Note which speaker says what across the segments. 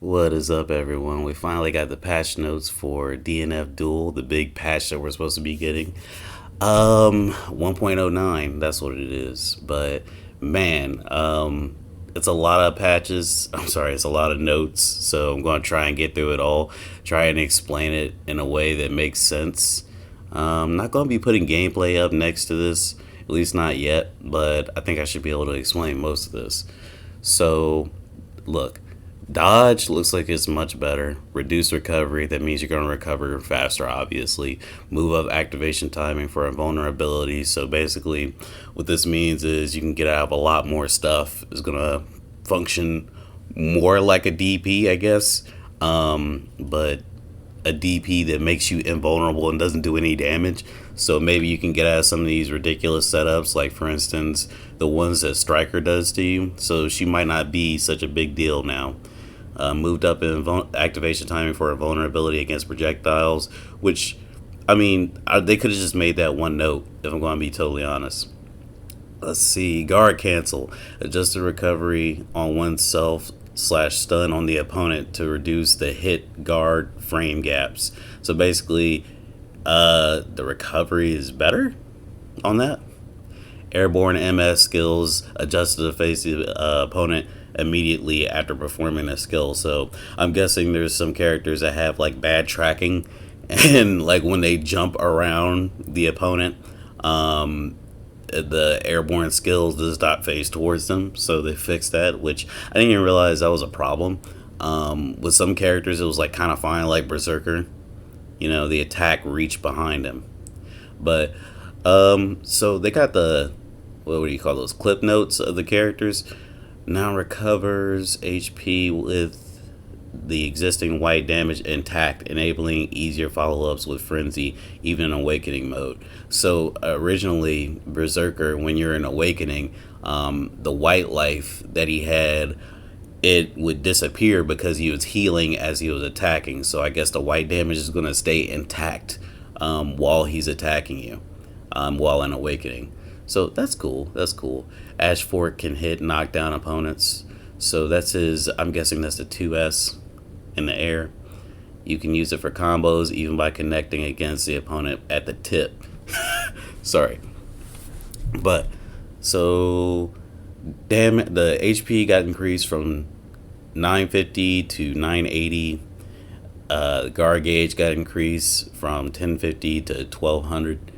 Speaker 1: What is up, everyone? We finally got the patch notes for DNF Duel, the big patch that we're supposed to be getting. 1.09, that's what it is. But man, it's a lot of patches. I'm sorry, it's a lot of notes. So I'm going to try and get through it all, try and explain it in a way that makes sense. I'm not going to be putting gameplay up next to this, at least not yet, but I think I should be able to explain most of this. So, look, dodge looks like it's much better. Reduce recovery, that means you're going to recover faster, obviously. Move up activation timing for a vulnerability. So basically, what this means is you can get out of a lot more stuff. It's going to function more like a DP, I guess. But a DP that makes you invulnerable and doesn't do any damage. So maybe you can get out of some of these ridiculous setups, like for instance, the ones that Striker does to you. So she might not be such a big deal now. Moved up in activation timing for a vulnerability against projectiles, which, I mean, they could have just made that one note, if I'm going to be totally honest. Let's see, guard cancel. Adjust the recovery on oneself slash stun on the opponent to reduce the hit guard frame gaps. So basically, the recovery is better on that. Airborne MS skills adjust to the face of the opponent immediately after performing a skill. So I'm guessing there's some characters that have like bad tracking, and like when they jump around the opponent, the airborne skills does not face towards them. So they fixed that, which I didn't even realize that was a problem. With some characters, it was like kind of fine, like Berserker. You know, the attack reached behind him. But so they got the, what do you call those, clip notes of the characters. Now recovers HP with the existing white damage intact, enabling easier follow-ups with Frenzy, even in Awakening mode. So originally, Berserker, when you're in Awakening, the white life that he had, it would disappear because he was healing as he was attacking. So I guess the white damage is going to stay intact while he's attacking you, while in Awakening. So that's cool. That's cool. Ash Fork can hit, knock down opponents. So that's his, I'm guessing that's the 2S in the air. You can use it for combos, even by connecting against the opponent at the tip. Sorry. But, so, damn it, the HP got increased from 950 to 980. Guard gauge got increased from 1050 to 1200.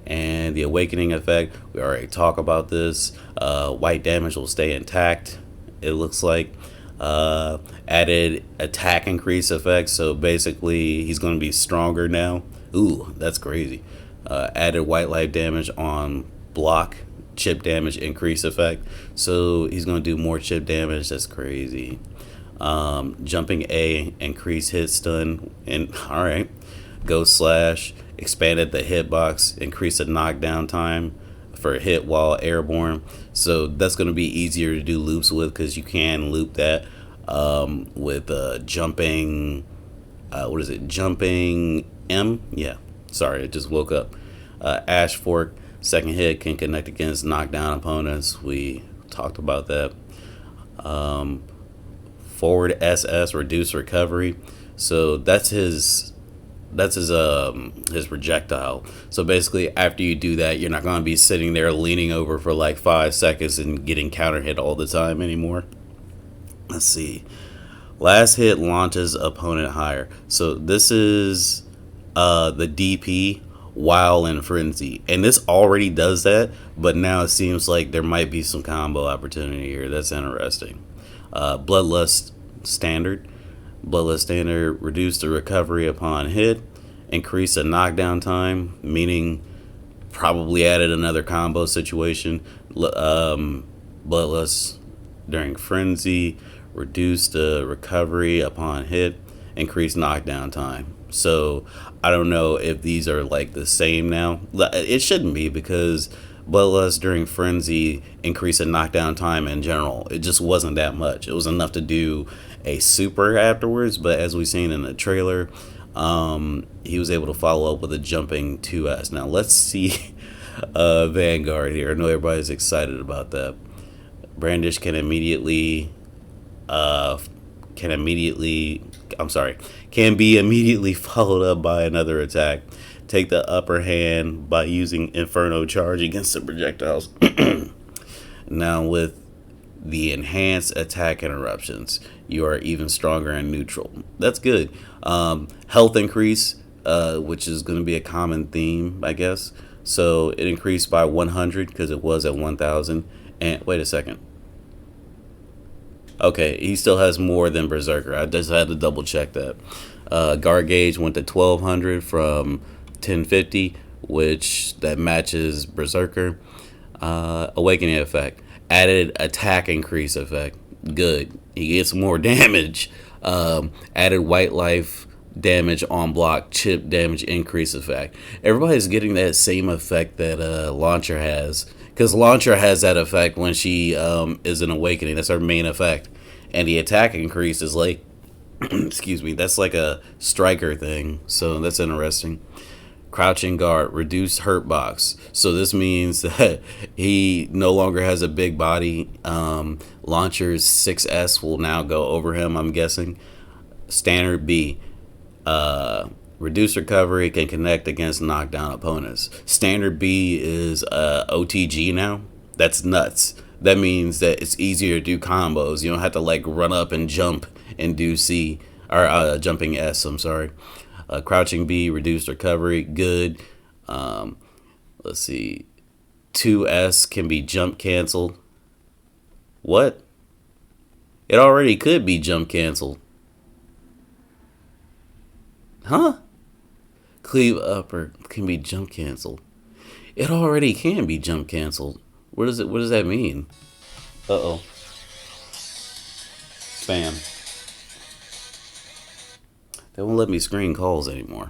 Speaker 1: And the awakening effect, we already talked about this. White damage will stay intact, it looks like. Added attack increase effect, so basically he's going to be stronger now. Ooh, that's crazy. Added white life damage on block, chip damage increase effect, so he's going to do more chip damage. That's crazy. Jumping A, increase hit stun, and alright. Ghost slash, expanded the hitbox, increased the knockdown time for hit while airborne. So that's going to be easier to do loops with, because you can loop that with jumping. What is it? Jumping M? Yeah. Sorry, I just woke up. Ash Fork, second hit can connect against knockdown opponents. We talked about that. Forward SS, reduce recovery. So that's his projectile. So basically, after you do that, you're not going to be sitting there leaning over for like 5 seconds and getting counter hit all the time anymore. Let's see. Last hit launches opponent higher. So this is the DP while in frenzy, and this already does that, but now it seems like there might be some combo opportunity here. That's interesting. Bloodlust standard. Bloodless standard, reduce the recovery upon hit, increase the knockdown time, meaning probably added another combo situation. Bloodless during frenzy, reduce the recovery upon hit, increase knockdown time. So I don't know if these are like the same now. It shouldn't be, because Bloodlust during frenzy increased the knockdown time in general. It just wasn't that much. It was enough to do a super afterwards, but as we've seen in the trailer, he was able to follow up with a jumping 2S. Now let's see Vanguard here. I know everybody's excited about that. Brandish can immediately can be immediately followed up by another attack. Take the upper hand by using Inferno Charge against the projectiles. Now with the enhanced attack interruptions, you are even stronger in neutral. That's good. Health increase, which is going to be a common theme, I guess. So it increased by 100 because it was at 1,000. And wait a second. Okay, he still has more than Berserker. I just had to double check that. Guard gauge went to 1,200 from 1050, which that matches Berserker. Awakening effect. Added attack increase effect. Good. He gets more damage. Added white life damage on block. Chip damage increase effect. Everybody's getting that same effect that Launcher has. Because Launcher has that effect when she is an awakening. That's her main effect. And the attack increase is like, excuse me, that's like a striker thing. So that's interesting. Crouching guard, reduced hurt box. So this means that he no longer has a big body. Launcher's 6S will now go over him, I'm guessing. Standard B. Reduced recovery, can connect against knockdown opponents. Standard B is OTG now. That's nuts. That means that it's easier to do combos. You don't have to like run up and jump and do C, or jumping S, I'm sorry. Crouching B, reduced recovery, good. Let's see. 2S can be jump canceled. What? It already could be jump canceled. Huh? Cleave upper can be jump canceled. It already can be jump canceled. What does that mean? Uh-oh. Spam. They won't let me screen calls anymore.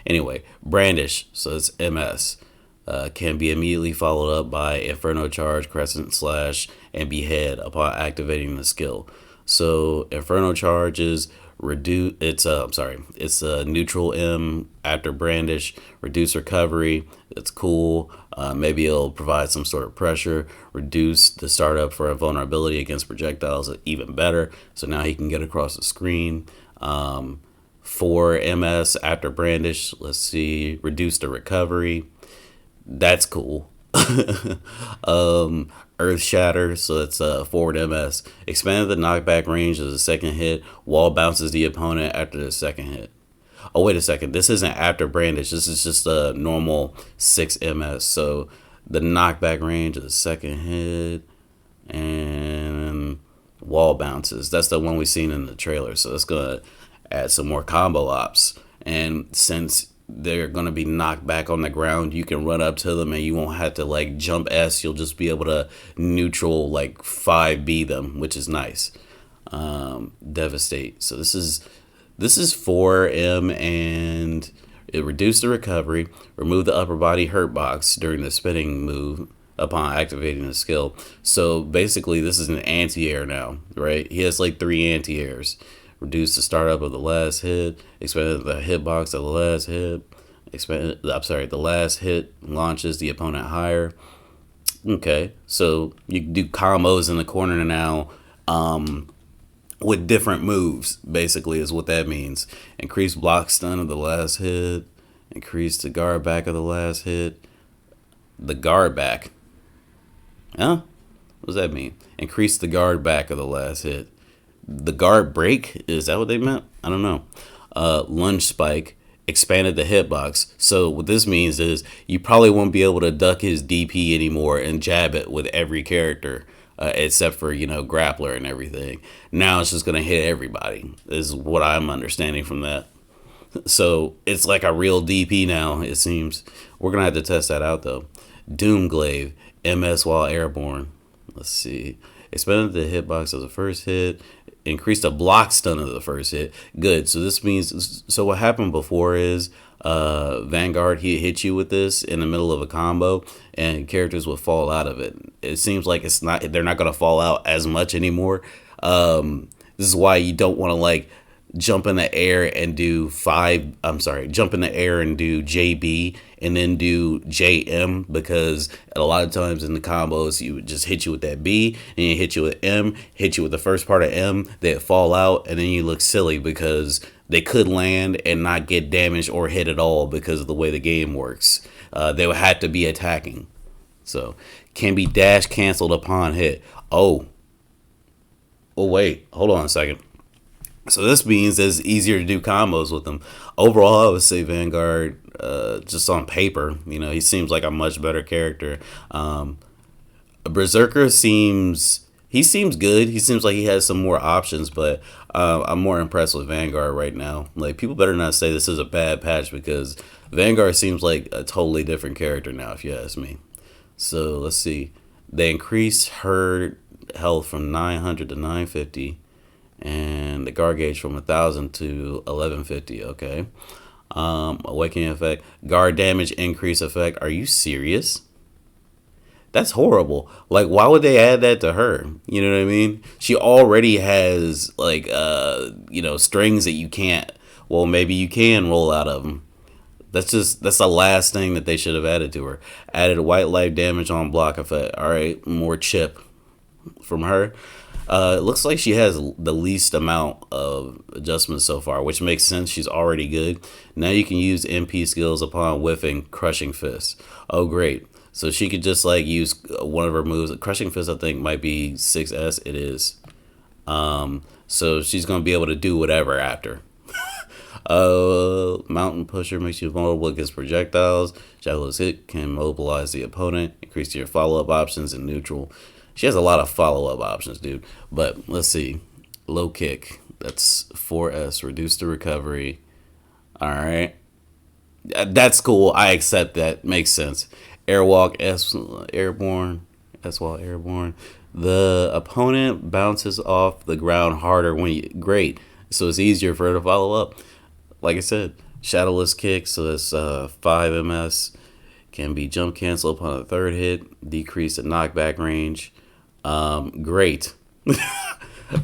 Speaker 1: Anyway, brandish, so it's MS. Can be immediately followed up by Inferno Charge, Crescent Slash, and Behead upon activating the skill. So Inferno Charge is it's a neutral M after brandish, reduce recovery. That's cool. Maybe it'll provide some sort of pressure, reduce the startup for a vulnerability against projectiles, even better. So now he can get across the screen. 4 MS after brandish. Let's see, reduce the recovery. That's cool. Earth Shatter, so it's forward MS. Expanded the knockback range as a second hit. Wall bounces the opponent after the second hit. Oh, wait a second. This isn't after brandish. This is just a normal 6 MS. So the knockback range of the second hit and wall bounces. That's the one we've seen in the trailer. So it's going to add some more combo ops. And since they're going to be knocked back on the ground, you can run up to them and you won't have to like jump S. You'll just be able to neutral like 5B them, which is nice. Devastate. So this is 4M, and it reduced the recovery, remove the upper body hurt box during the spinning move upon activating the skill. So basically this is an anti-air now, right? He has like 3 anti-airs. Reduce the startup of the last hit, expanded the hitbox of the last hit, the last hit launches the opponent higher. Okay, so you can do combos in the corner now with different moves, basically, is what that means. Increase block stun of the last hit, increase the guard back of the last hit. The guard back. Huh? What does that mean? Increase the guard back of the last hit. The guard break, is that what they meant? I don't know. Lunge spike, expanded the hitbox. So what this means is you probably won't be able to duck his DP anymore and jab it with every character, except for, Grappler and everything. Now it's just going to hit everybody, is what I'm understanding from that. So it's like a real DP now, it seems. We're going to have to test that out, though. Doomglaive, MS while airborne. Let's see. Expanded the hitbox of the first hit. Increased the block stun of the first hit. Good. So this means, so what happened before is Vanguard, he hit you with this in the middle of a combo and characters would fall out of it. It seems like they're not going to fall out as much anymore. This is why you don't want to like jump in the air and do JB and then do JM, because a lot of times in the combos you would just hit you with that B and you hit you with M, hit you with the first part of M, they'd fall out, and then you look silly because they could land and not get damaged or hit at all because of the way the game works. They would have to be attacking. So, can be dash canceled upon hit. Oh, wait, hold on a second. So this means it's easier to do combos with them. Overall, I would say Vanguard, just on paper, he seems like a much better character. Berserker seems good. He seems like he has some more options, but I'm more impressed with Vanguard right now. Like, people better not say this is a bad patch, because Vanguard seems like a totally different character now, if you ask me. So let's see. They increased her health from 900 to 950, and the guard gauge from 1,000 to 1150. Okay. Awakening effect, guard damage increase effect. Are you serious? That's horrible. Like, why would they add that to her? You know what I mean? She already has, like, strings that you can't. Well, maybe you can roll out of them. That's the last thing that they should have added to her. Added white life damage on block effect. All right, more chip from her. It looks like she has the least amount of adjustments so far, which makes sense. She's already good. Now you can use MP skills upon whiffing Crushing Fist. Oh, great. So she could just like use one of her moves. Crushing Fist, I think, might be 6S. It is. So she's going to be able to do whatever after. Mountain Pusher makes you vulnerable against projectiles. Shadowless Hit can mobilize the opponent. Increase your follow-up options in neutral. She has a lot of follow-up options, dude. But let's see. Low Kick. That's 4S. Reduce the recovery. All right. That's cool. I accept that. Makes sense. Airwalk, S airborne. S-Wall airborne. The opponent bounces off the ground harder when you... Great. So it's easier for her to follow up. Like I said, Shadowless Kick. So that's 5 MS. Can be jump cancel upon a third hit. Decrease the knockback range. Great.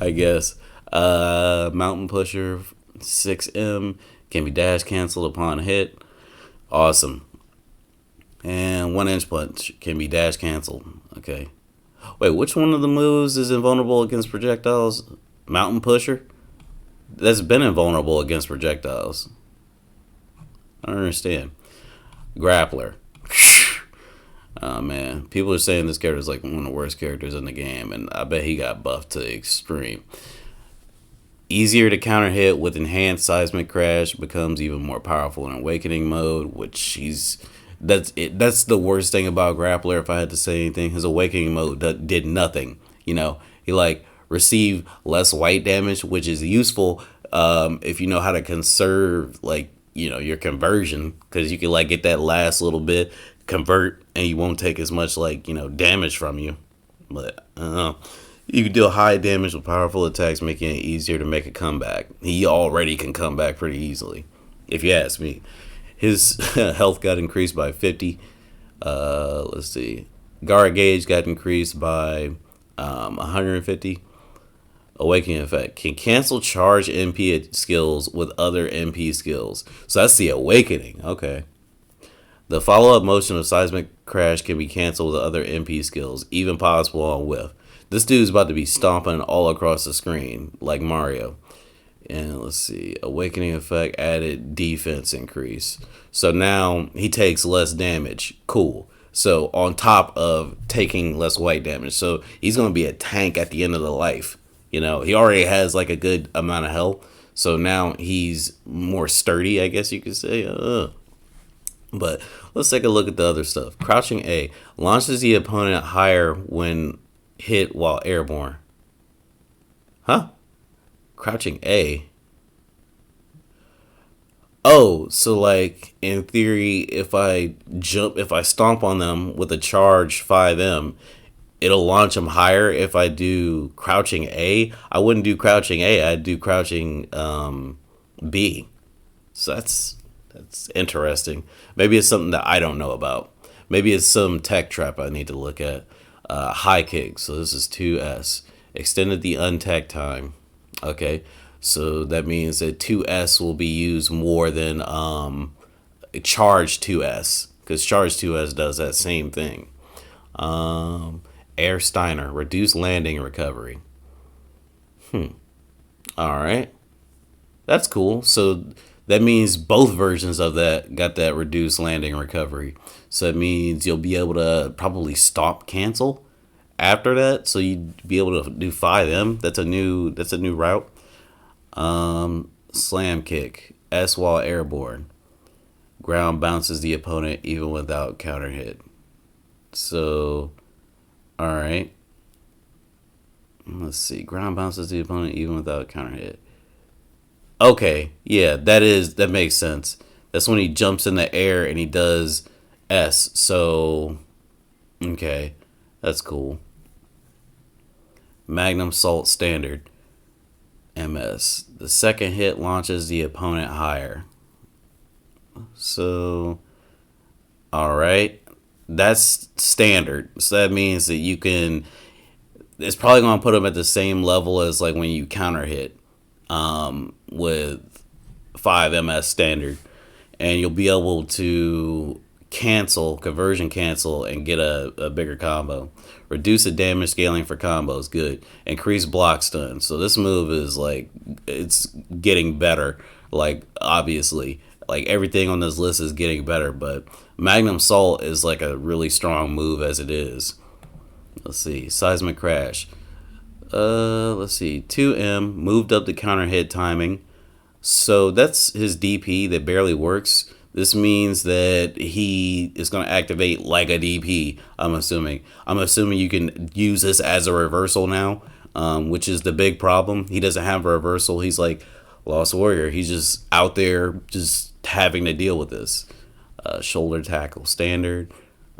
Speaker 1: I guess. Mountain Pusher, 6M. Can be dash canceled upon hit. Awesome. And 1-inch punch can be dash canceled. Okay. Wait, which one of the moves is invulnerable against projectiles? Mountain Pusher? That's been invulnerable against projectiles. I don't understand. Grappler. Oh, man. People are saying this character is like one of the worst characters in the game, and I bet he got buffed to the extreme. Easier to counter hit with enhanced seismic crash, becomes even more powerful in awakening mode, which that's the worst thing about Grappler, if I had to say anything. His awakening mode did nothing. He like received less white damage, which is useful if you know how to conserve your conversion, because you can like get that last little bit, convert, and you won't take as much damage from you. But you can deal high damage with powerful attacks, making it easier to make a comeback. He already can come back pretty easily, if you ask me. His health got increased by 50. Let's see. Guard gauge got increased by 150. Awakening effect. Can cancel charge MP skills with other MP skills. So that's the awakening. Okay. The follow-up motion of seismic crash can be canceled with other MP skills, even possible on whiff. This dude's about to be stomping all across the screen like Mario. And let's see, awakening effect, added defense increase. So now he takes less damage. Cool. So on top of taking less white damage, so he's going to be a tank at the end of the life. He already has like a good amount of health. So now he's more sturdy, I guess you could say. But let's take a look at the other stuff. Crouching A launches the opponent higher when hit while airborne. Huh? Crouching A. Oh, so like in theory, if I stomp on them with a charge 5M, it'll launch them higher. If I do crouching A, I wouldn't do crouching A. I'd do crouching B. So that's interesting. Maybe it's something that I don't know about. Maybe it's some tech trap I need to look at. High kick. So this is 2S. Extended the untech time. Okay, so that means that 2S will be used more than charge 2S, because charge 2S does that same thing. Air Steiner, reduce landing recovery. All right, that's cool. So that means both versions of that got that reduced landing recovery. So it means you'll be able to probably stop cancel after that. So you'd be able to do 5M. That's a new route. Slam kick, S while airborne. Ground bounces the opponent even without counter hit. So, all right. Let's see. Ground bounces the opponent even without counter hit. Okay, yeah, that makes sense. That's when he jumps in the air and he does S. So, okay, that's cool. Magnum Salt Standard, MS. The second hit launches the opponent higher. So, all right, that's standard. So that means that you can. It's probably gonna put them at the same level as like when you counter hit, with 5 MS standard, and you'll be able to conversion cancel, and get a bigger combo. Reduce the damage scaling for combos, good. Increase block stun. So this move is like, it's getting better. Like, obviously, like everything on this list is getting better, but Magnum Salt is like a really strong move as it is. Let's see, Seismic Crash. Let's see, 2M, moved up the counter hit timing. So that's his DP that barely works. This means that he is going to activate like a DP, I'm assuming. I'm assuming you can use this as a reversal now, which is the big problem. He doesn't have a reversal. He's like Lost Warrior. He's just out there just having to deal with this. Shoulder tackle, standard.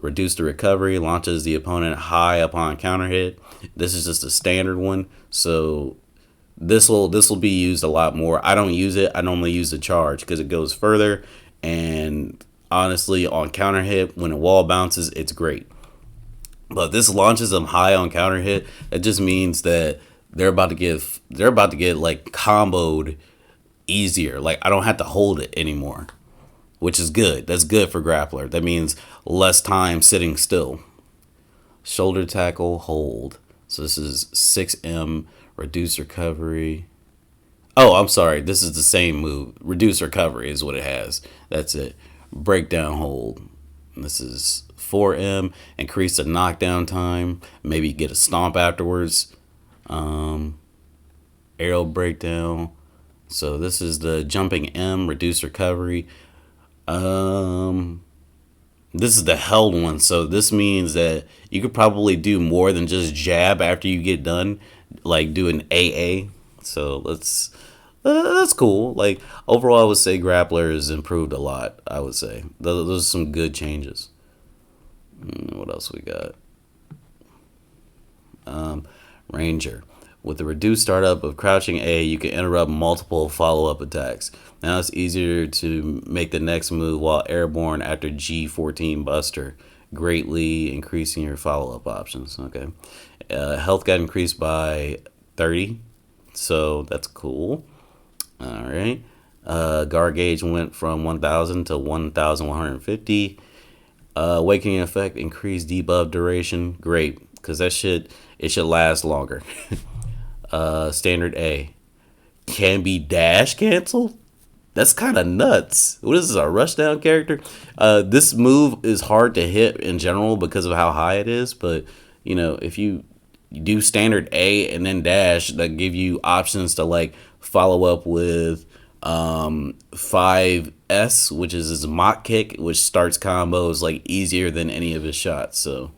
Speaker 1: Reduce the recovery, launches the opponent high upon counter hit. This is just a standard one, so this will be used a lot more. I don't use it. I normally use the charge because it goes further, and honestly, on counter hit, when a wall bounces, it's great. But this launches them high on counter hit. It just means that they're about to get like comboed easier. Like, I don't have to hold it anymore, which is good. That's good for Grappler. That means less time sitting still. Shoulder tackle, hold. So this is 6M, reduce recovery. Oh, I'm sorry. This is the same move. Reduce recovery is what it has. That's it. Breakdown, hold. And this is 4M, increase the knockdown time. Maybe get a stomp afterwards. Arrow breakdown. So this is the jumping M, reduce recovery. This is the held one, so this means that you could probably do more than just jab after you get done, like do an AA. So that's cool. Like, overall, I would say Grappler has improved a lot. I would say those are some good changes. What else we got? Ranger. With the reduced startup of crouching A, you can interrupt multiple follow-up attacks. Now it's easier to make the next move while airborne after G14 Buster, greatly increasing your follow-up options. Okay. Health got increased by 30, so that's cool. All right. Guard gauge went from 1,000 to 1,150. Awakening effect increased debuff duration. Great, because it should last longer. Standard A can be dash canceled. That's kind of nuts. What is this, a rushdown character? This move is hard to hit in general because of how high it is, but you know, if you do standard A and then dash, that give you options to like follow up with 5S, which is his mock kick, which starts combos like easier than any of his shots. So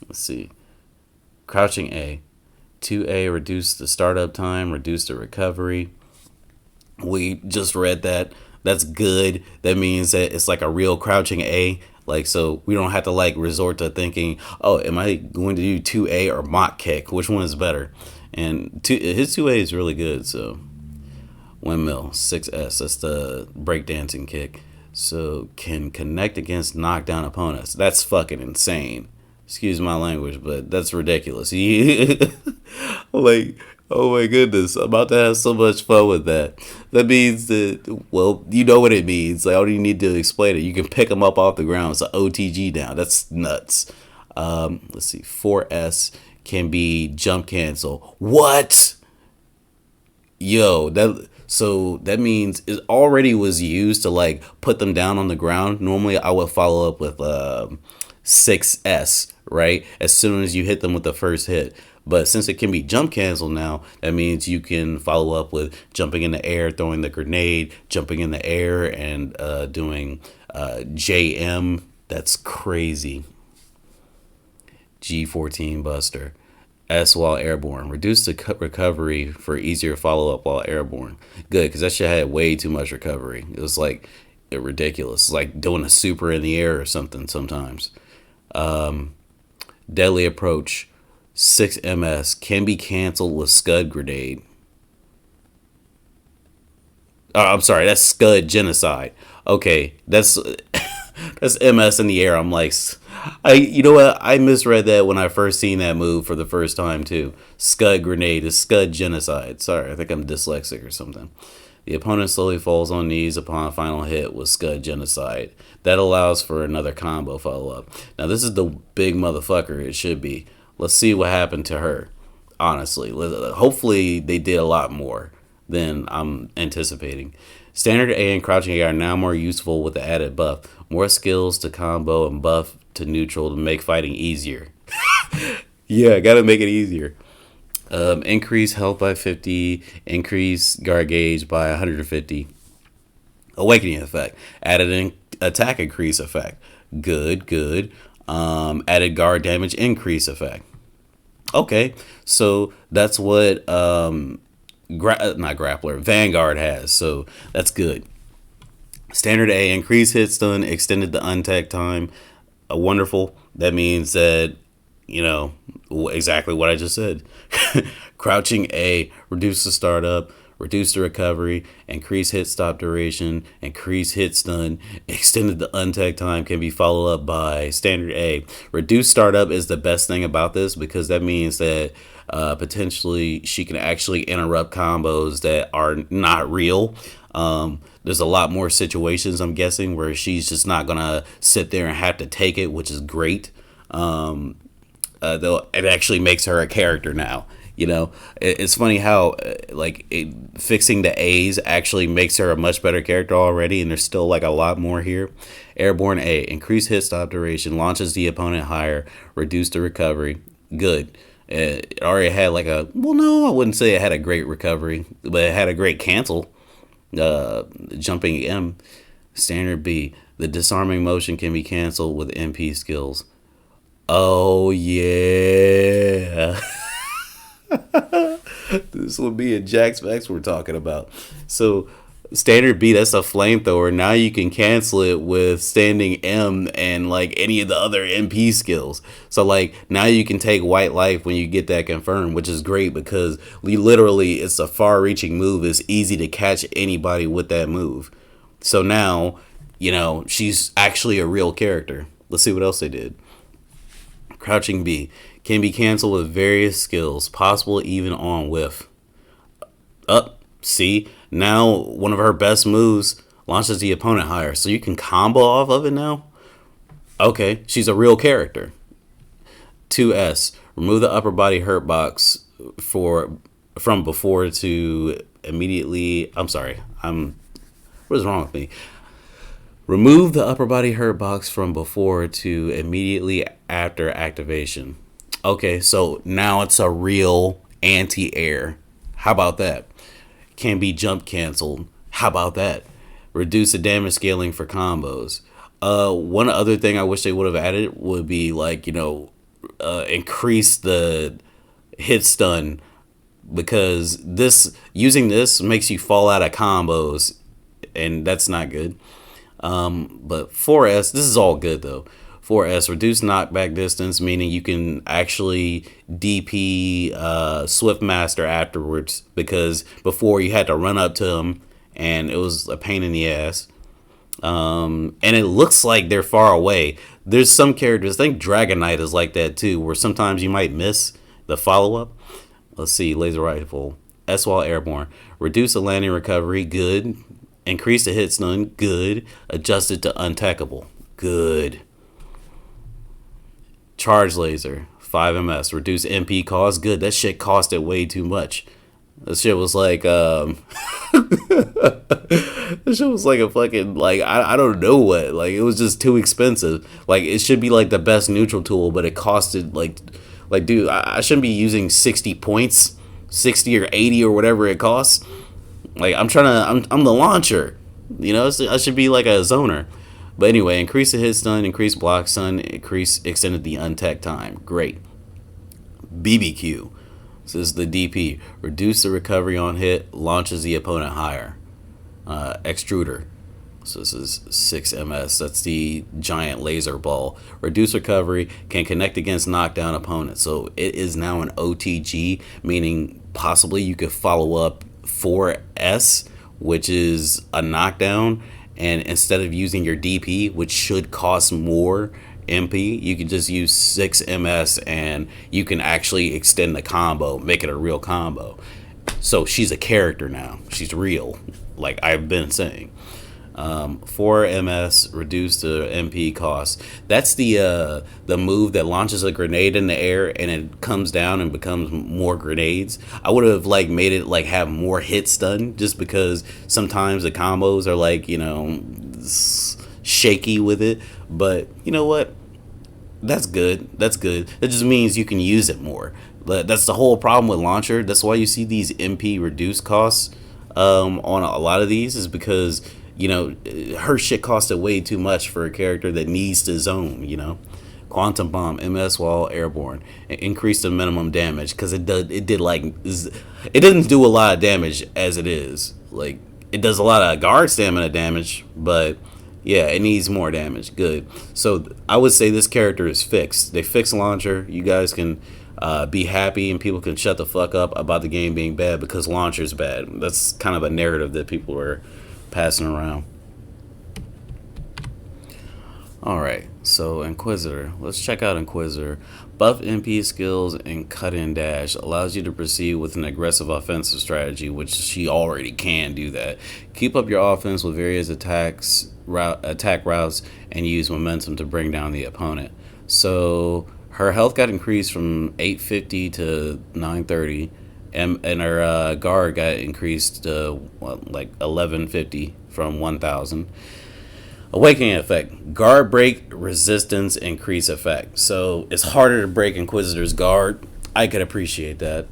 Speaker 1: let's see. Crouching A. 2A, reduce the startup time, reduce the recovery. We just read that. That's good. That means that it's like a real crouching A. Like, so we don't have to like resort to thinking, oh, am I going to do 2A or mock kick? Which one is better? And his 2A is really good. So windmill, 6S. That's the breakdancing kick. So can connect against knockdown opponents. That's fucking insane. Excuse my language, but that's ridiculous. Like, Oh my goodness, I'm about to have so much fun with that. That means that, well, you know what it means. Like, I don't even need to explain it. You can pick them up off the ground. It's an OTG now. That's nuts. Let's see. 4S can be jump cancel. What? Yo, that means it already was used to like put them down on the ground. Normally, I would follow up with 6S, right? As soon as you hit them with the first hit. But since it can be jump cancel now, that means you can follow up with jumping in the air, throwing the grenade, jumping in the air, and doing JM. That's crazy. G14 Buster. S while airborne. Reduce the recovery for easier follow up while airborne. Good, because that shit had way too much recovery. It was like ridiculous. It's like doing a super in the air or something sometimes. Deadly approach. 6MS can be canceled with Scud grenade. I'm sorry, that's Scud genocide. Okay, that's that's MS in the air. I'm like, you know what? I misread that when I first seen that move for the first time too. Scud grenade is Scud genocide. Sorry, I think I'm dyslexic or something. The opponent slowly falls on knees upon a final hit with Scud genocide. That allows for another combo follow up. Now this is the big motherfucker. It should be. Let's see what happened to her. Honestly, hopefully they did a lot more than I'm anticipating. Standard A and crouching A are now more useful with the added buff. More skills to combo and buff to neutral to make fighting easier. Yeah, gotta make it easier. Increase health by 50. Increase guard gauge by 150. Awakening effect. Added an attack increase effect. Good. Added guard damage increase effect. Okay, so that's what not Grappler, Vanguard has. So that's good. Standard A, increased hit stun, extended the untech time. Wonderful. That means that, you know, exactly what I just said. Crouching A, reduce the startup, reduce the recovery, increase hit stop duration, increase hit stun, extended the untech time can be followed up by standard A. Reduce startup is the best thing about this because that means that potentially she can actually interrupt combos that are not real. There's a lot more situations, I'm guessing, where she's just not gonna sit there and have to take it, which is great. Though it actually makes her a character now. You know, it's funny how fixing the A's actually makes her a much better character already, and there's still like a lot more here. Airborne A, increase hit stop duration, launches the opponent higher, reduce the recovery. Good. It already had no, I wouldn't say it had a great recovery, but it had a great cancel. Jumping M. Standard B, the disarming motion can be canceled with MP skills. Oh yeah. This will be a Jack Specs we're talking about. So standard B, that's a flamethrower. Now you can cancel it with standing M and like any of the other MP skills. So like now you can take white life when you get that confirmed, which is great because literally it's a far-reaching move. It's easy to catch anybody with that move. So now, you know, she's actually a real character. Let's see what else they did. Crouching B can be canceled with various skills, possible even on whiff. See, now one of her best moves launches the opponent higher, so you can combo off of it now. Okay, she's a real character. 2S, remove the upper body hurt box from before to immediately. I'm sorry, what is wrong with me? Remove the upper body hurt box from before to immediately after activation. Okay, so now it's a real anti-air. How about that? Can be jump canceled. How about that? Reduce the damage scaling for combos. One other thing I wish they would have added would be increase the hit stun, because using this makes you fall out of combos, and that's not good. But 4S, this is all good though. 4S, reduce knockback distance, meaning you can actually DP Swiftmaster afterwards, because before you had to run up to him and it was a pain in the ass. And it looks like they're far away. There's some characters, I think Dragon Knight is like that too, where sometimes you might miss the follow-up. Let's see, laser rifle. S while airborne. Reduce the landing recovery, good. Increase the hit stun, good. Adjust it to untackable, good. Charge laser, 5 ms. Reduce MP cost, good. That shit costed way too much. That shit was like, that shit was like a fucking, like, I don't know what. Like, it was just too expensive. Like, it should be like the best neutral tool, but it costed like, dude, I shouldn't be using 60 points, 60 or 80 or whatever it costs. Like, I'm the launcher. You know, I should be like a zoner. But anyway, increase the hit stun, increase block stun, extended the untech time. Great. BBQ. This is the DP. Reduce the recovery on hit, launches the opponent higher. Extruder. So this is 6 ms. That's the giant laser ball. Reduce recovery, can connect against knockdown opponents. So it is now an OTG, meaning possibly you could follow up 4S, which is a knockdown, and instead of using your DP, which should cost more MP, you can just use 6 ms and you can actually extend the combo, make it a real combo. So she's a character now. She's real, like I've been saying. 4 ms, reduce the MP cost. That's the move that launches a grenade in the air and it comes down and becomes more grenades. I would have like made it like have more hit stun, just because sometimes the combos are like, you know, shaky with it. But you know what? That's good. That's good. It just means you can use it more. But that's the whole problem with launcher. That's why you see these MP reduced costs on a lot of these, is because, you know, her shit costed way too much for a character that needs to zone, you know. Quantum bomb, ms while airborne. Increase the minimum damage, because it didn't do a lot of damage as it is. Like, it does a lot of guard stamina damage, but yeah, it needs more damage. Good. So I would say this character is fixed. They fixed launcher. You guys can be happy, and people can shut the fuck up about the game being bad because launcher's bad. That's kind of a narrative that people are passing around. Alright, so Inquisitor. Let's check out Inquisitor. Buff MP skills and cut in dash. Allows you to proceed with an aggressive offensive strategy, which she already can do that. Keep up your offense with various attack routes and use momentum to bring down the opponent. So her health got increased from 850 to 930. And her guard got increased to like 1150 from 1000. Awakening effect. Guard break resistance increase effect. So it's harder to break Inquisitor's guard. I could appreciate that.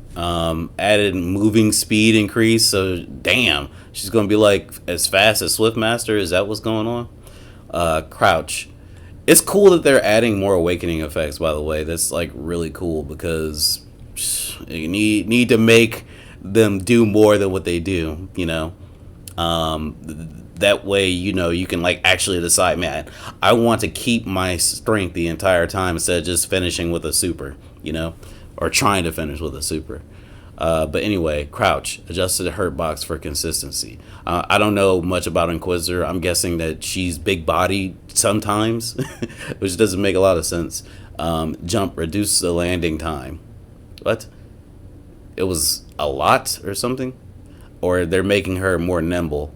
Speaker 1: Added moving speed increase. So damn, she's going to be like as fast as Swiftmaster. Is that what's going on? Crouch. It's cool that they're adding more awakening effects, by the way. That's like really cool, because you need to make them do more than what they do, you know. That way, you know, you can like actually decide, man, I want to keep my strength the entire time instead of just finishing with a super, you know, or trying to finish with a super. But anyway, crouch, adjusted the hurt box for consistency. I don't know much about Inquisitor. I'm guessing that she's big bodied sometimes, which doesn't make a lot of sense. Jump, reduce the landing time. What? It was a lot or something? Or they're making her more nimble.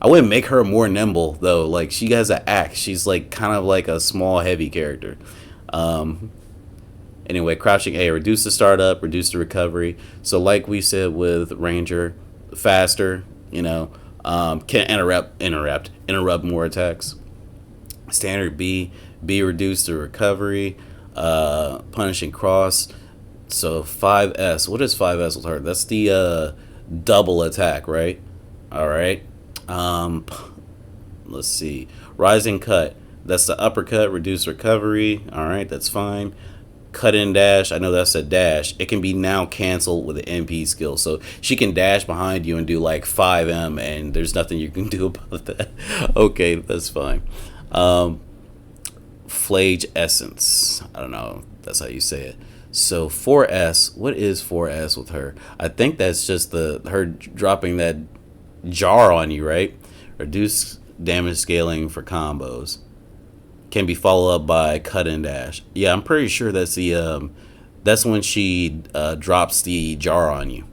Speaker 1: I wouldn't make her more nimble though. Like, she has an axe. She's like kind of like a small heavy character. Anyway, crouching A, reduce the startup, reduce the recovery. So like we said with Ranger, faster, you know, can interrupt more attacks. Standard B, reduce the recovery, punishing cross. So 5S. What is 5S with her? That's the double attack, right? All right. Let's see. Rising cut. That's the uppercut, reduce recovery. All right, that's fine. Cut in dash. I know that's a dash. It can be now canceled with an MP skill. So she can dash behind you and do like 5M, and there's nothing you can do about that. Okay, that's fine. Flage essence. I don't know if that's how you say it. So 4S, what is 4S with her? I think that's just her dropping that jar on you, right? Reduce damage scaling for combos. Can be followed up by cut and dash. Yeah, I'm pretty sure that's the That's when she drops the jar on you.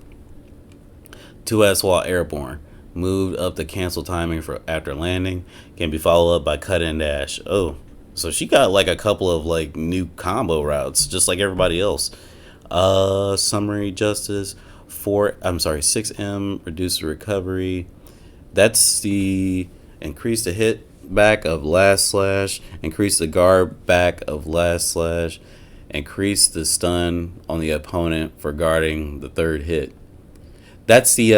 Speaker 1: 2S while airborne. Moved up to cancel timing for after landing. Can be followed up by cut and dash. Oh, so she got like a couple of like new combo routes, just like everybody else. Summary justice. 6M, reduce the recovery. That's the increase the hit back of last slash, increase the guard back of last slash, increase the stun on the opponent for guarding the third hit. That's the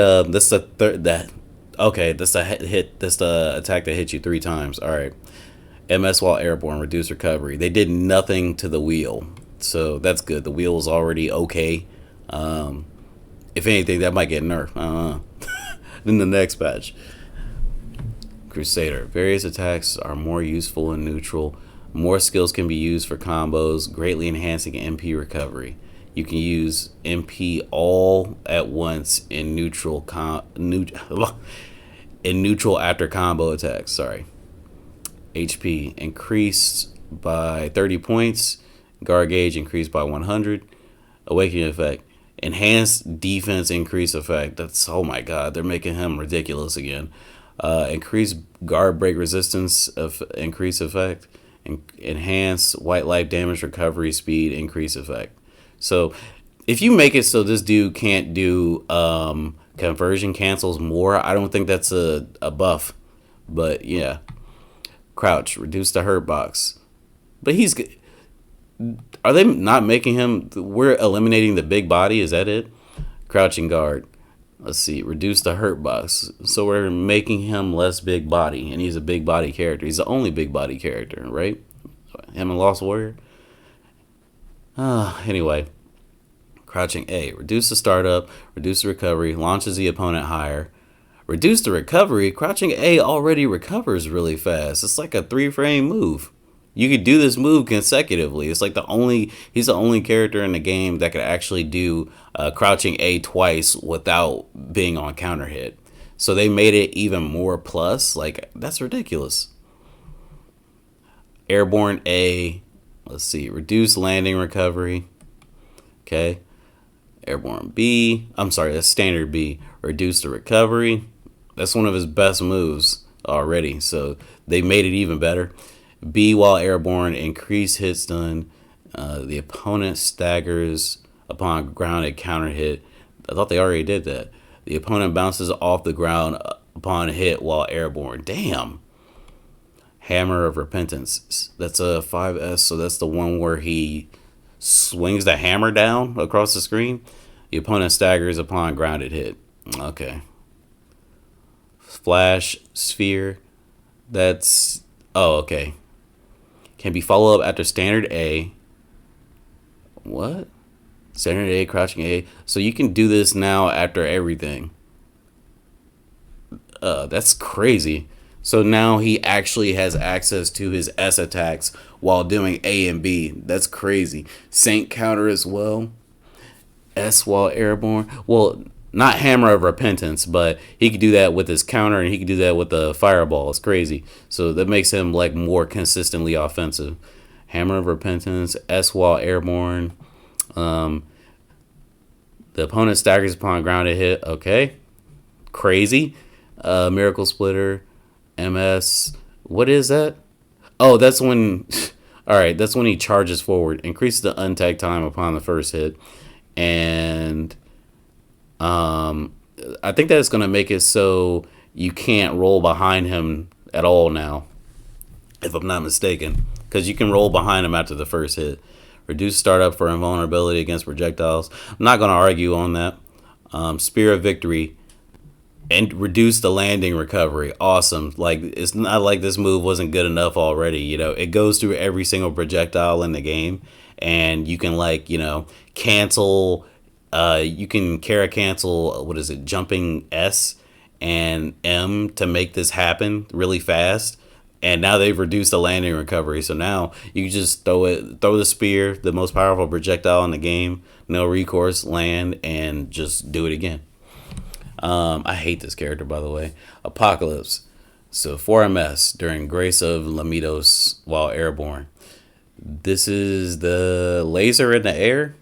Speaker 1: third that okay, that's the hit, that's the attack that hits you 3 times. All right. MS while airborne, reduce recovery. They did nothing to the wheel. So that's good. The wheel was already okay. If anything, that might get nerfed. In the next patch. Crusader. Various attacks are more useful in neutral. More skills can be used for combos, greatly enhancing MP recovery. You can use MP all at once in neutral after combo attacks. Sorry. HP increased by 30 points. Guard gauge increased by 100. Awakening effect. Enhanced defense increase effect. That's, oh my god, they're making him ridiculous again. Increased guard break resistance of increase effect. Enhanced white light damage recovery speed increase effect. So if you make it so this dude can't do conversion cancels more, I don't think that's a buff. But yeah. Crouch, reduce the hurt box. But he's good. Are they not making him? We're eliminating the big body. Is that it? Crouching guard. Let's see. Reduce the hurt box. So we're making him less big body, and he's a big body character. He's the only big body character, right? Him and Lost Warrior. Anyway. Crouching A. Reduce the startup. Reduce the recovery. Launches the opponent higher. Reduce the recovery. Crouching A already recovers really fast. It's like a 3-frame move. You could do this move consecutively. It's like he's the only character in the game that could actually do crouching A twice without being on counter hit. So they made it even more plus. Like, that's ridiculous. Airborne A. Let's see. Reduce landing recovery. Okay. Airborne B. I'm sorry, that's standard B. Reduce the recovery. That's one of his best moves already. So they made it even better. B while airborne, increase hit stun. The opponent staggers upon grounded counter hit. I thought they already did that. The opponent bounces off the ground upon hit while airborne. Damn. Hammer of Repentance. That's a 5S, so that's the one where he swings the hammer down across the screen. The opponent staggers upon grounded hit. Okay. Flash Sphere. That's... Oh, okay. Can be followed up after standard A. What? Standard A, crouching A. So you can do this now after everything. That's crazy. So now he actually has access to his S attacks while doing A and B. That's crazy. Saint counter as well. S while airborne. Well, not Hammer of Repentance, but he could do that with his counter, and he could do that with the fireball. It's crazy. So that makes him like more consistently offensive. Hammer of Repentance, S while airborne. The opponent staggers upon grounded hit. Okay. Crazy. Miracle Splitter. MS. What is that? Oh, that's when... Alright, that's when he charges forward. Increases the untag time upon the first hit. And... I think that's going to make it so you can't roll behind him at all now, if I'm not mistaken, because you can roll behind him after the first hit. Reduce startup for invulnerability against projectiles. I'm not going to argue on that. Spear of Victory, and reduce the landing recovery. Awesome. Like, it's not like this move wasn't good enough already. You know, it goes through every single projectile in the game, and you can, like, you know, cancel. You can Kara cancel, what is it, jumping S and M to make this happen really fast. And now they've reduced the landing recovery. So now you can just throw the spear, the most powerful projectile in the game, no recourse, land, and just do it again. I hate this character, by the way. Apocalypse. So 4MS during Grace of Lamidos while airborne. This is the laser in the air.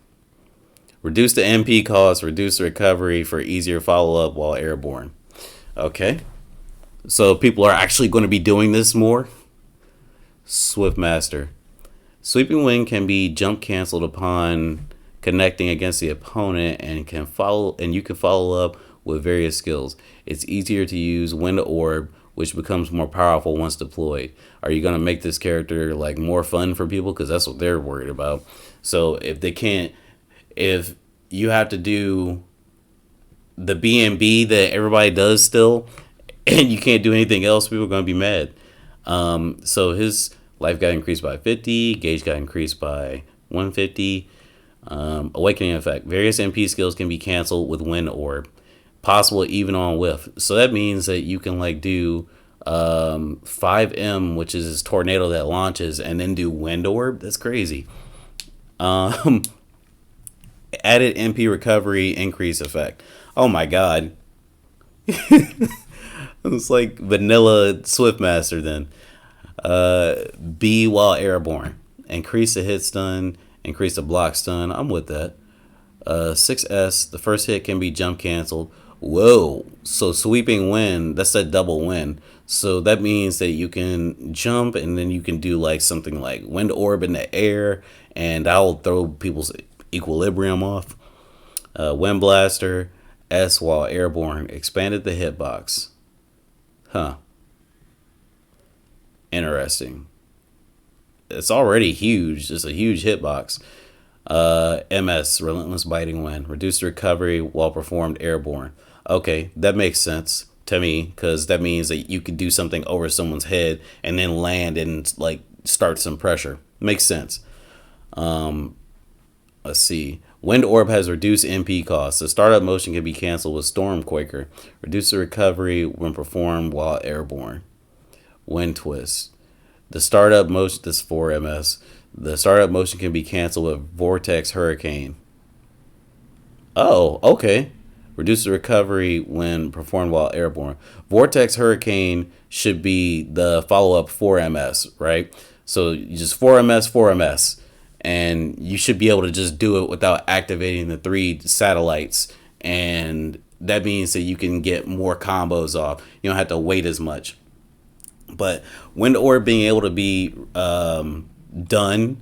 Speaker 1: Reduce the MP cost, reduce the recovery for easier follow up while airborne. Okay. So people are actually going to be doing this more. Swiftmaster. Sweeping Wind can be jump canceled upon connecting against the opponent and you can follow up with various skills. It's easier to use Wind Orb, which becomes more powerful once deployed. Are you going to make this character like more fun for people? Because that's what they're worried about. So if you have to do the B&B that everybody does still, and you can't do anything else, people are going to be mad. So his life got increased by 50, gauge got increased by 150. Awakening effect. Various MP skills can be canceled with Wind Orb. Possible even on whiff. So that means that you can like do 5M, which is this tornado that launches, and then do Wind Orb. That's crazy. Added MP recovery increase effect. Oh my god. It's like vanilla Swiftmaster then. B while airborne. Increase the hit stun. Increase the block stun. I'm with that. 6S. The first hit can be jump canceled. Whoa. So sweeping wind. That's a double win. So that means that you can jump and then you can do like something like Wind Orb in the air. And that will throw people's equilibrium off. Wind Blaster. S while airborne. Expanded the hitbox. Huh. Interesting. It's already huge. It's a huge hitbox. MS, Relentless Biting Wind. Reduce the recovery while performed airborne. Okay, that makes sense to me because that means that you could do something over someone's head and then land and like start some pressure. Makes sense. Let's see. Wind Orb has reduced MP costs. The startup motion can be canceled with Stormquaker. Reduce the recovery when performed while airborne. Wind Twist. The startup motion, this 4MS. The startup motion can be canceled with Vortex Hurricane. Oh, okay. Reduce the recovery when performed while airborne. Vortex Hurricane should be the follow-up 4MS, right? So you just 4MS, 4MS. And you should be able to just do it without activating the 3 satellites. And that means that you can get more combos off. You don't have to wait as much. But Wind Orb being able to be done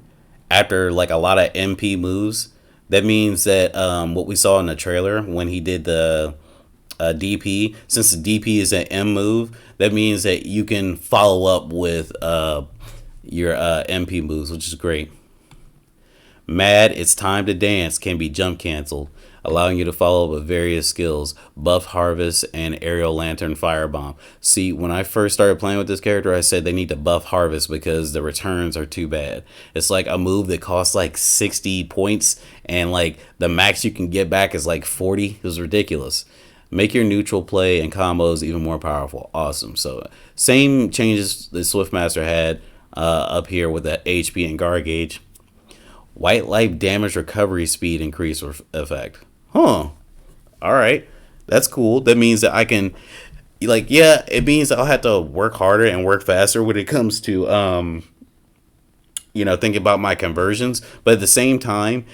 Speaker 1: after like a lot of MP moves, that means that what we saw in the trailer when he did the DP, since the DP is an M move, that means that you can follow up with your MP moves, which is great. Mad, It's Time to Dance can be jump canceled, allowing you to follow up with various skills, Buff Harvest and Aerial Lantern Firebomb. See, when I first started playing with this character, I said they need to buff Harvest because the returns are too bad. It's like a move that costs like 60 points and like the max you can get back is like 40. It was ridiculous. Make your neutral play and combos even more powerful. Awesome. So same changes the Swiftmaster had up here with the HP and guard gauge. White light damage recovery speed increase effect. Huh. All right. That's cool. That means that I can, like, yeah, it means I'll have to work harder and work faster when it comes to, thinking about my conversions. But at the same time,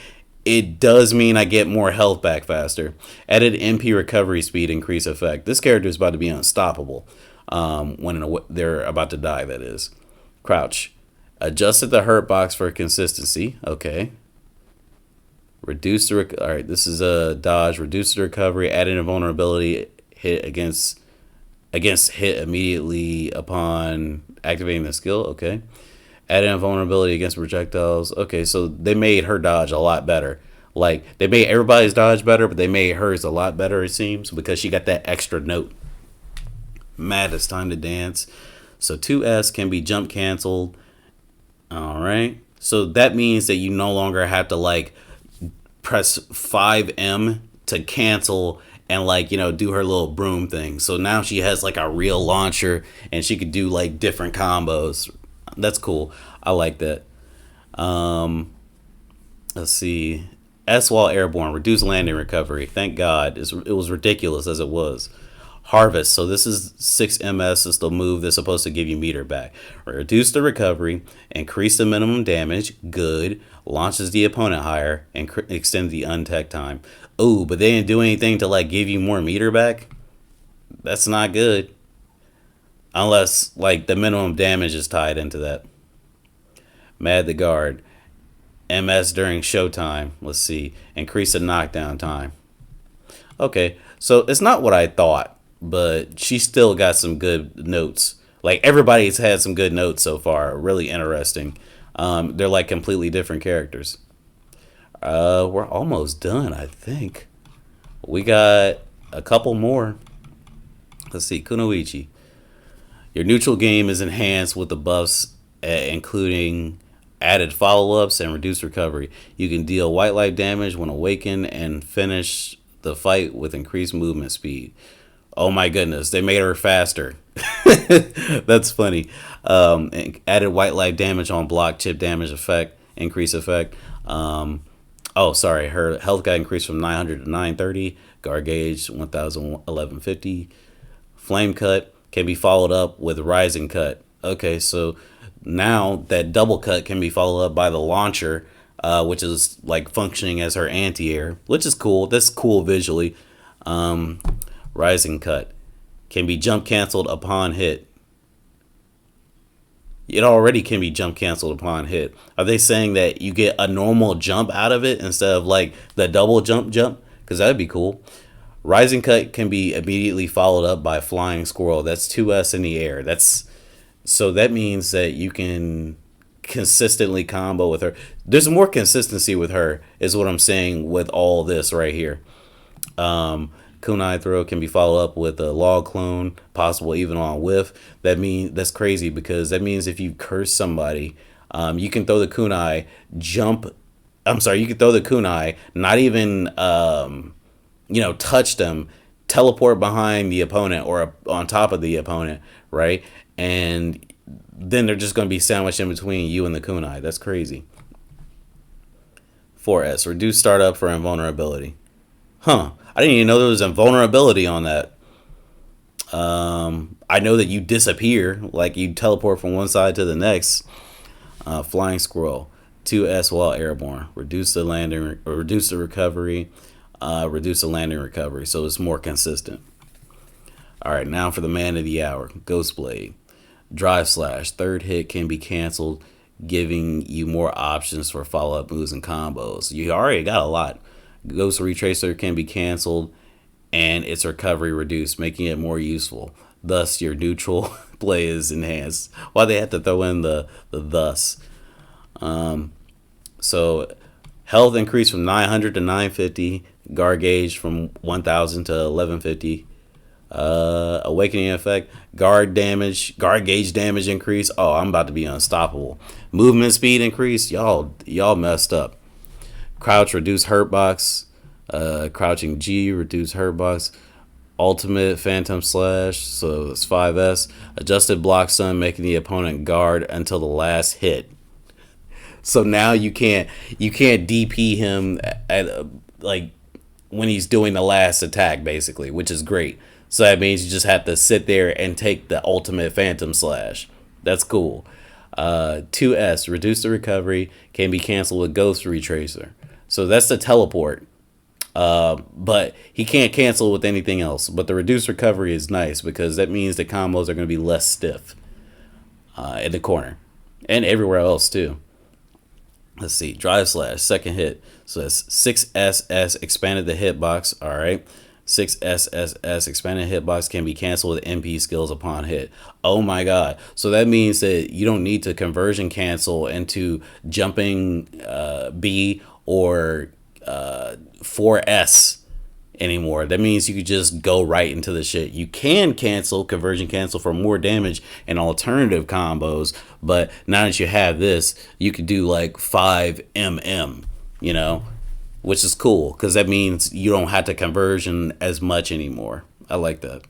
Speaker 1: it does mean I get more health back faster. Added MP recovery speed increase effect. This character is about to be unstoppable when they're about to die, that is. Crouch. Adjusted the hurt box for consistency. Okay. Reduce the all right. This is a dodge. Reduce the recovery. Added a vulnerability hit against hit immediately upon activating the skill. Okay. Added a vulnerability against projectiles. Okay, so they made her dodge a lot better. Like they made everybody's dodge better, but they made hers a lot better. It seems because she got that extra note. Mad, It's Time to Dance. So 2S can be jump canceled. All right. So that means that you no longer have to like press 5M to cancel and like, do her little broom thing. So now she has like a real launcher and she could do like different combos. That's cool. I like that. Let's see. S while airborne, reduce landing recovery. Thank God. It was ridiculous as it was. Harvest. So this is 6 MS. Is the move that's supposed to give you meter back. Reduce the recovery, increase the minimum damage. Good. Launches the opponent higher and extend the untech time. Oh, but they didn't do anything to like give you more meter back. That's not good. Unless like the minimum damage is tied into that. Mad the guard. MS during showtime. Let's see. Increase the knockdown time. Okay, so it's not what I thought, but she still got some good notes. Like everybody's had some good notes so far. Really interesting. They're like completely different characters. We're almost done, I think. We got a couple more. Let's see, Kunoichi. Your neutral game is enhanced with the buffs, including added follow-ups and reduced recovery. You can deal white light damage when awakened and finish the fight with increased movement speed. Oh my goodness, they made her faster. That's funny. Added white light damage on block, chip damage effect, increase effect. Oh, sorry, her health got increased from 900 to 930. Guard gauge 1150. Flame cut can be followed up with rising cut. Okay, so now that double cut can be followed up by the launcher, which is like functioning as her anti-air, which is cool. That's cool visually. Rising cut can be jump canceled upon hit. It already can be jump canceled upon hit. Are they saying that you get a normal jump out of it instead of like the double jump? Because that'd be cool. Rising cut can be immediately followed up by flying squirrel. That's 2S in the air. So that means that you can consistently combo with her. There's more consistency with her, is what I'm saying with all this right here. Kunai throw can be followed up with a log clone, possible even on whiff. That's crazy because that means if you curse somebody, you can throw the kunai, you can throw the kunai, not even touch them, teleport behind the opponent or on top of the opponent, right? And then they're just going to be sandwiched in between you and the kunai. That's crazy. 4S, reduce startup for invulnerability. Huh. I didn't even know there was invulnerability on that. I know that you disappear, like you teleport from one side to the next. Flying squirrel, 2S while airborne. Reduce the landing, or reduce the recovery. Reduce the landing recovery, so it's more consistent. All right, now for the man of the hour, Ghostblade. Drive slash, third hit can be canceled, giving you more options for follow-up moves and combos. You already got a lot. Ghost Retracer can be canceled and its recovery reduced, making it more useful. Thus, your neutral play is enhanced. Why they have to throw in the thus? So, health increased from 900 to 950. Guard gauge from 1000 to 1150. Awakening effect. Guard gauge damage increase. Oh, I'm about to be unstoppable. Movement speed increase. Y'all messed up. Crouch, reduce hurt box. Crouching G, reduce hurt box. Ultimate phantom slash, so it's 5S. Adjusted block stun, making the opponent guard until the last hit. So now you can't DP him at like when he's doing the last attack, basically, which is great. So that means you just have to sit there and take the ultimate phantom slash. That's cool. 2S, reduce the recovery, can be canceled with Ghost Retracer. So that's the teleport. But he can't cancel with anything else. But the reduced recovery is nice because that means the combos are going to be less stiff in the corner and everywhere else too. Let's see. Drive slash, second hit. So that's 6SS, expanded the hitbox. All right. 6SSS, expanded hitbox, can be canceled with MP skills upon hit. Oh my god. So that means that you don't need to conversion cancel into jumping B or 4S anymore. That means you could just go right into the shit. You can conversion cancel for more damage and alternative combos, but now that you have this, you could do like 5mm, which is cool because that means you don't have to conversion as much anymore. I like that.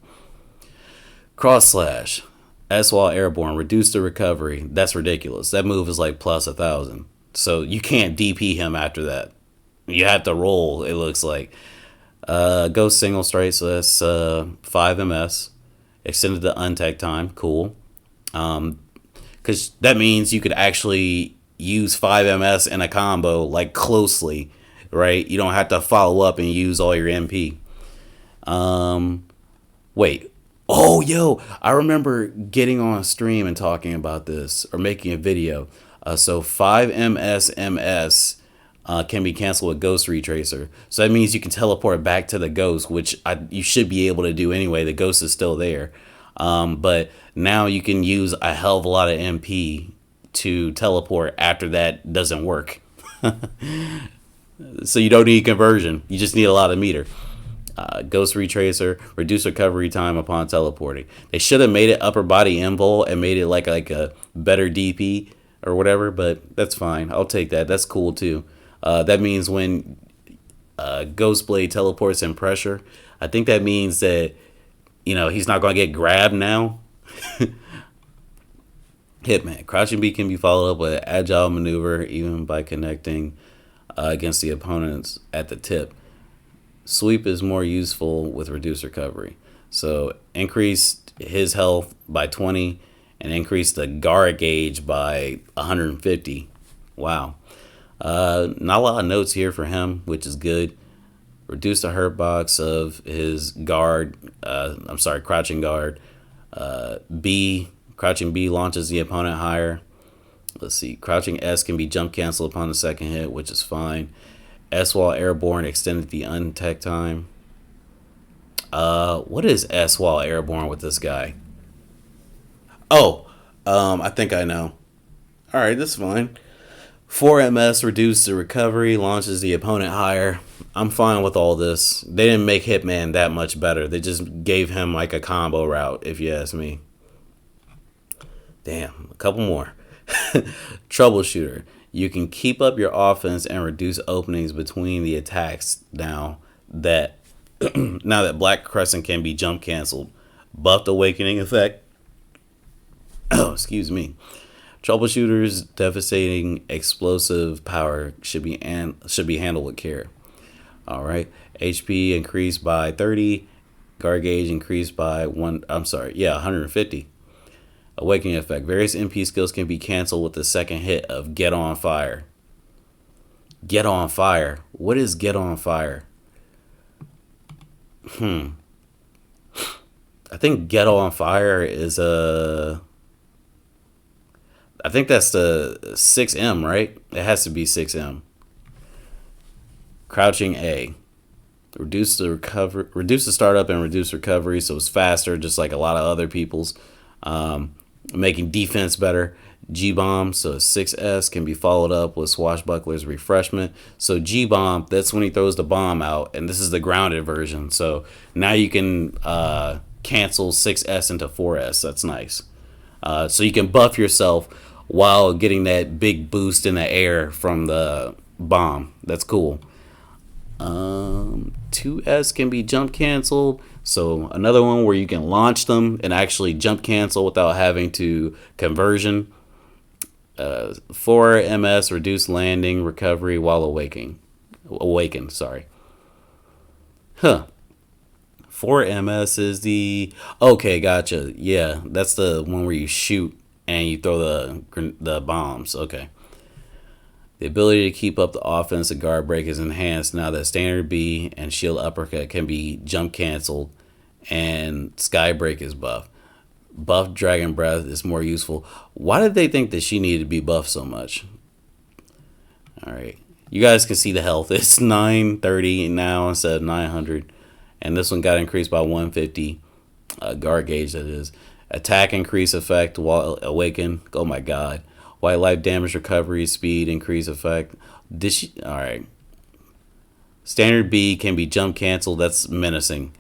Speaker 1: Cross slash, S while airborne, reduce the recovery. That's ridiculous. That move is like plus 1,000. So you can't DP him after that. You have to roll, it looks like. Ghost single strike, so that's 5 MS. Extended the untech time, cool. Because that means you could actually use 5 MS in a combo like closely, right? You don't have to follow up and use all your MP. Wait. Oh, yo, I remember getting on a stream and talking about this or making a video. So 5 MS can be canceled with Ghost Retracer. So that means you can teleport back to the Ghost, which you should be able to do anyway. The Ghost is still there. But now you can use a hell of a lot of MP to teleport after that doesn't work. So you don't need conversion. You just need a lot of meter. Ghost Retracer, reduce recovery time upon teleporting. They should have made it upper body invul and made it like a better DP or whatever, but that's fine. I'll take that. That's cool too. That means when Ghostblade teleports in pressure, I think that means that, he's not going to get grabbed now. Hitman. Crouching B can be followed up with agile maneuver even by connecting against the opponents at the tip. Sweep is more useful with reduced recovery. So increase his health by 20 and increase the guard gauge by 150. Wow. Not a lot of notes here for him, which is good. Reduce the hurt box of his guard. Crouching guard. Crouching B launches the opponent higher. Let's see. Crouching S can be jump canceled upon the second hit, which is fine. S while airborne extended the untech time. What is S while airborne with this guy? Oh, I think I know. All right, that's fine. 4 MS reduced the recovery, launches the opponent higher. I'm fine with all this. They didn't make Hitman that much better. They just gave him like a combo route, if you ask me. Damn, a couple more. Troubleshooter. You can keep up your offense and reduce openings between the attacks now that Black Crescent can be jump canceled. Buffed awakening effect. Oh, excuse me. Troubleshooter's devastating explosive power should be handled with care. All right. HP increased by 30. Guard gauge increased by 150. Awakening effect. Various MP skills can be canceled with the second hit of Get on Fire. Get on Fire. What is Get on Fire? I think Get on Fire is I think that's the 6M, right? It has to be 6M. Crouching A. Reduce the startup and reduce recovery so it's faster, just like a lot of other people's. Making defense better. G-Bomb, so 6S can be followed up with Swashbuckler's Refreshment. So G-Bomb, that's when he throws the bomb out, and this is the grounded version. So now you can cancel 6S into 4S. That's nice. So you can buff yourself while getting that big boost in the air from the bomb. That's cool. 2S can be jump canceled. So another one where you can launch them and actually jump cancel without having to conversion. 4 MS reduce landing recovery while awakened. Sorry. 4 MS is the okay. Gotcha. Yeah, that's the one where you shoot and you throw the bombs. Okay. The ability to keep up the offense and guard break is enhanced now that Standard B and Shield Uppercut can be jump canceled and Sky Break is buffed. Buff Dragon Breath is more useful. Why did they think that she needed to be buffed so much? Alright. You guys can see the health. It's 930 now instead of 900. And this one got increased by 150. Guard gauge, that is. Attack increase effect while awakened. Oh my god. White life damage recovery speed increase effect. Alright. Standard B can be jump canceled. That's menacing.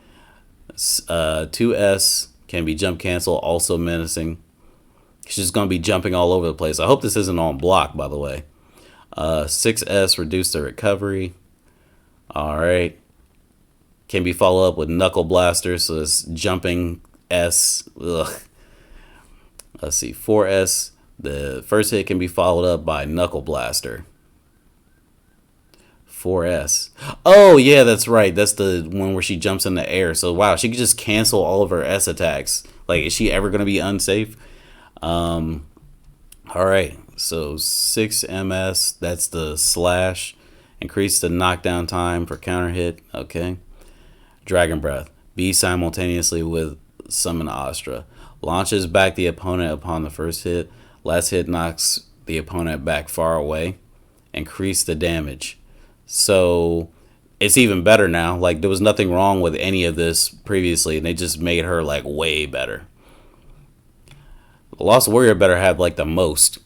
Speaker 1: 2S can be jump canceled. Also menacing. She's going to be jumping all over the place. I hope this isn't on block, by the way. 6S reduce the recovery. Alright. Can be followed up with Knuckle Blaster. So it's jumping S. Ugh. Let's see. 4S. The first hit can be followed up by Knuckle Blaster. 4S. Oh yeah, that's right. That's the one where she jumps in the air. So wow, she could just cancel all of her S attacks. Like, is she ever gonna be unsafe? All right. So 6 MS. That's the slash. Increase the knockdown time for counter hit. Okay. Dragon Breath. Be simultaneously with Summon Astra. Launches back the opponent upon the first hit. Last hit knocks the opponent back far away. Increase the damage. So it's even better now. Like, there was nothing wrong with any of this previously, and they just made her like way better. The Lost Warrior better have like the most,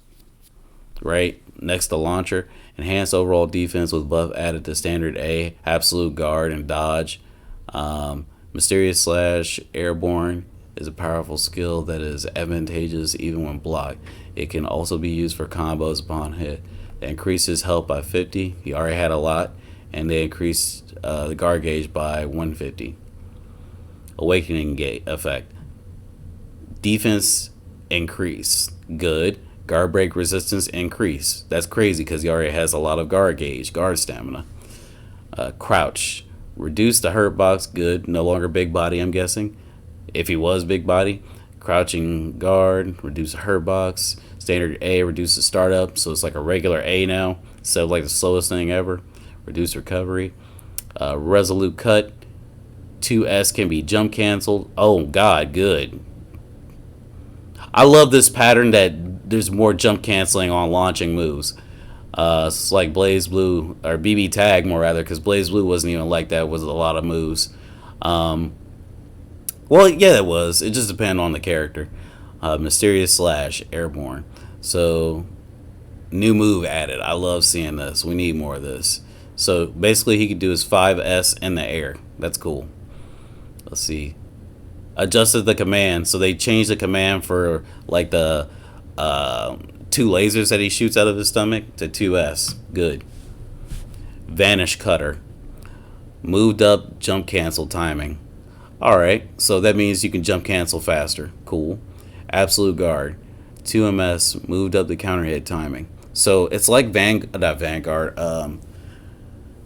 Speaker 1: right? Next to Launcher. Enhanced overall defense with buff added to standard A, absolute guard, and dodge. Mysterious Slash Airborne is a powerful skill that is advantageous even when blocked. It can also be used for combos upon hit. It increases health by 50. He already had a lot. And they increased the guard gauge by 150. Awakening Gate effect. Defense increase. Good. Guard break resistance increase. That's crazy because he already has a lot of guard gauge, guard stamina. Crouch. Reduce the hurt box. Good. No longer big body, I'm guessing. If he was big body. Crouching guard. Reduce the hurt box. Standard A. Reduce the startup. So it's like a regular A now. So like the slowest thing ever. Reduce recovery. Resolute cut. 2S can be jump canceled. Oh god, good. I love this pattern that there's more jump canceling on launching moves. It's like Blaze Blue, or BB Tag more rather, because Blaze Blue wasn't even like that with a lot of moves. Well, yeah, it was. It just depended on the character. Mysterious Slash Airborne. So, new move added. I love seeing this. We need more of this. So, basically, he could do his 5S in the air. That's cool. Let's see. Adjusted the command. So, they changed the command for, like, the 2 lasers that he shoots out of his stomach to 2S. Good. Vanish Cutter. Moved up jump cancel timing. Alright, so that means you can jump cancel faster. Cool. Absolute Guard. 2 MS. Moved up the counter hit timing. So it's like not Vanguard.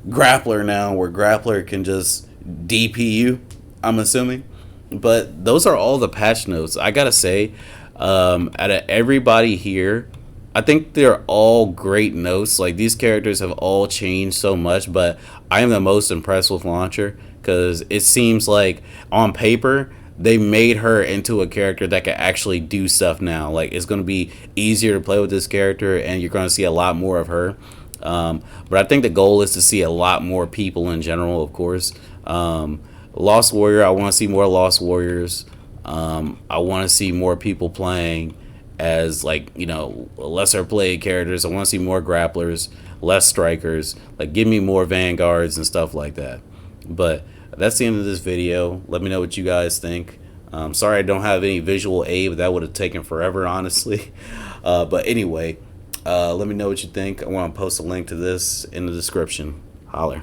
Speaker 1: Grappler now, where Grappler can just DP you, I'm assuming. But those are all the patch notes. I gotta say, out of everybody here, I think they're all great notes. Like, these characters have all changed so much, but I am the most impressed with Launcher because it seems like on paper they made her into a character that can actually do stuff now. Like, it's going to be easier to play with this character, and you're going to see a lot more of her. But I think the goal is to see a lot more people in general, of course. Lost Warrior, I want to see more Lost Warriors. I want to see more people playing as, like, you know, lesser played characters. I want to see more grapplers, less strikers. Like, give me more Vanguards and stuff like that. But that's the end of this video. Let me know what you guys think. Sorry I don't have any visual aid, but that would have taken forever, honestly. But anyway, let me know what you think. I want to post a link to this in the description. Holler.